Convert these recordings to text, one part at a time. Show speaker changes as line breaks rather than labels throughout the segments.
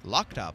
locked up,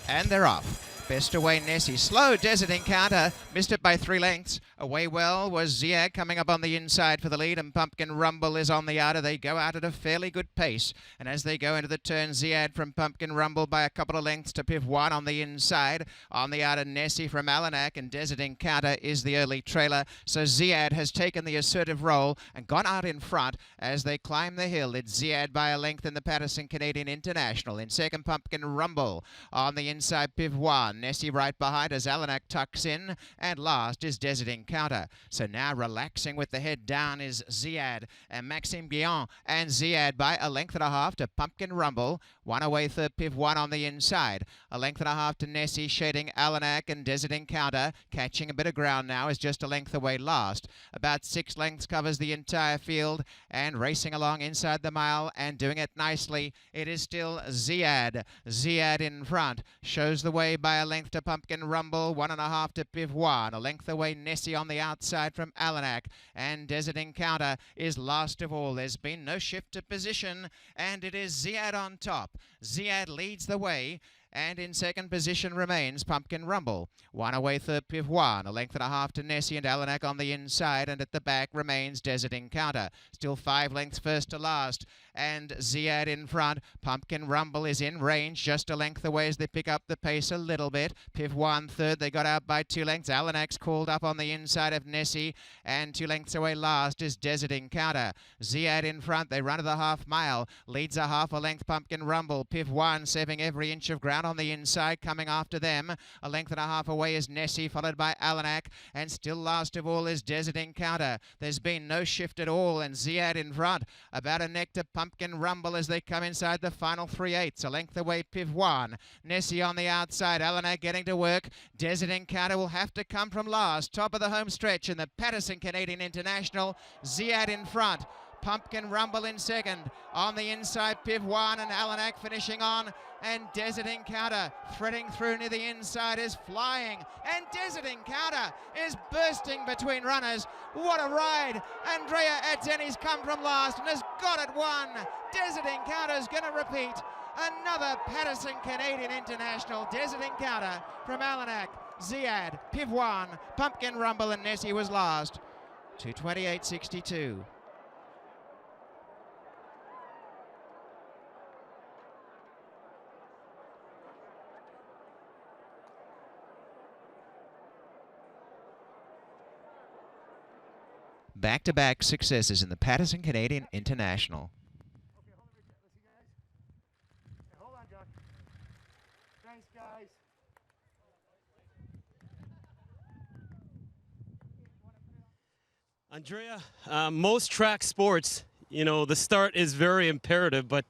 and they're off. Best away Nessy. Slow Desert Encounter. Missed it by 3 lengths. Away well was Ziyad coming up on the inside for the lead, and Pumpkin Rumble is on the outer. They go out at a fairly good pace. And as they go into the turn, Ziyad from Pumpkin Rumble by a couple of lengths to Pivoine on the inside. On the outer, Nessy from Alounak, and Desert Encounter is the early trailer. So Ziyad has taken the assertive role and gone out in front as they climb the hill. It's Ziyad by a length in the Pattison Canadian International. In second, Pumpkin Rumble. On the inside, Pivoine. Nessy right behind as Alounak tucks in, and last is Desert Encounter. So now relaxing with the head down is Ziyad and Maxime Guyon, and Ziyad by a length and a half to Pumpkin Rumble. One away third, Pivoine on the inside. A length and a half to Nessy, shading Alounak, and Desert Encounter catching a bit of ground now is just a length away last. About 6 lengths covers the entire field, and racing along inside the mile and doing it nicely. It is still Ziyad. Ziyad in front shows the way by a length to Pumpkin Rumble, 1.5 to Pivoine. A length away Nessy on the outside from Alounak, and Desert Encounter is last of all. There's been no shift to position, and it is Ziyad on top. Ziyad leads the way, and in second position remains Pumpkin Rumble. One away third, Pivoine. A length and a half to Nessy and Alounak on the inside, and at the back remains Desert Encounter. Still 5 lengths first to last, and Ziyad in front. Pumpkin Rumble is in range, just a length away as they pick up the pace a little bit. Pivoine third, they got out by 2 lengths. Alounak's called up on the inside of Nessy, and 2 lengths away last is Desert Encounter. Ziyad in front, they run to the half mile. Leads a half a length, Pumpkin Rumble. Pivoine saving every inch of ground on the inside, coming after them. A length and a half away is Nessy, followed by Alounak, and still last of all is Desert Encounter. There's been no shift at all, and Ziyad in front. About a neck to Pumpkin Rumble as they come inside the final 3/8. A length away, Pivoine. Nessy on the outside, Alounak getting to work. Desert Encounter will have to come from last. Top of the home stretch in the Pattison Canadian International. Ziyad in front. Pumpkin Rumble in second. On the inside, Pivoine and Alounak finishing on. And Desert Encounter threading through near the inside is flying. And Desert Encounter is bursting between runners. What a ride. Andrea Atzeni's come from last and has got it won. Desert Encounter is going to repeat. Another Pattison Canadian International. Desert Encounter from Alounak, Ziyad, Pivoine, Pumpkin Rumble, and Nessy was last. 2:28.62. Back-to-back successes in the Pattison Canadian International.
Okay, hold on, let's see, guys. Okay, hold on, Jock. Thanks, guys.
Andrea, most track sports, you know, the start is very imperative, but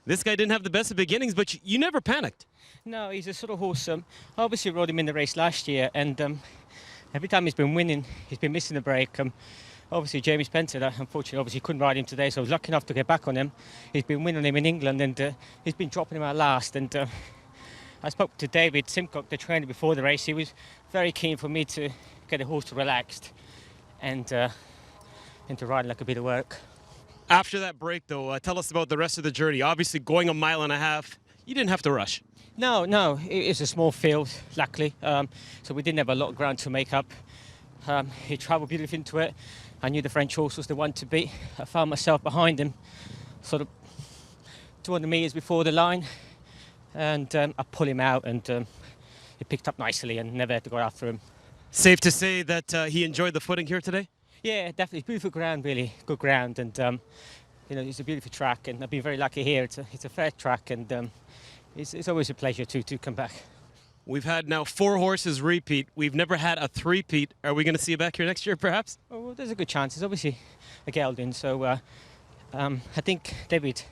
this guy didn't have the best of beginnings, but you never panicked.
No, he's a sort of horse. Obviously rode him in the race last year, and every time he's been winning, he's been missing the break. Obviously, Jamie Spencer, unfortunately, obviously couldn't ride him today, so I was lucky enough to get back on him. He's been winning him in England, and he's been dropping him out last. And I spoke to David Simcock, the trainer, before the race. He was very keen for me to get the horse relaxed and to ride like a bit of work.
After that break, though, tell us about the rest of the journey. Obviously, going 1.5 miles, you didn't have to rush.
No, it's a small field, luckily, so we didn't have a lot of ground to make up. He travelled beautifully into it. I knew the French horse was the one to beat. I found myself behind him, sort of 200 metres before the line, and I pulled him out, and he picked up nicely and never had to go after him.
Safe to say that he enjoyed the footing here today?
Yeah, definitely. Beautiful ground, really. Good ground, and you know, it's a beautiful track, and I've been very lucky here. It's a fair track, and it's always a pleasure to come back.
We've had now 4 horses repeat. We've never had a 3-peat. Are we going to see you back here next year, perhaps?
Oh, well, there's a good chance. It's obviously a gelding, so I think David,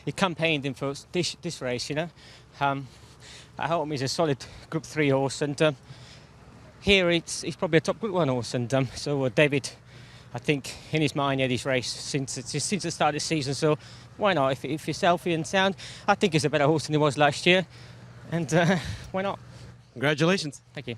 he campaigned him for this race, you know. I hope he's a solid Group 3 horse, and here he's probably a top Group 1 horse, and so David, I think in his mind, he had his race since the start of the season, so why not? If he's healthy and sound, I think he's a better horse than he was last year, and why not?
Congratulations.
Thank you.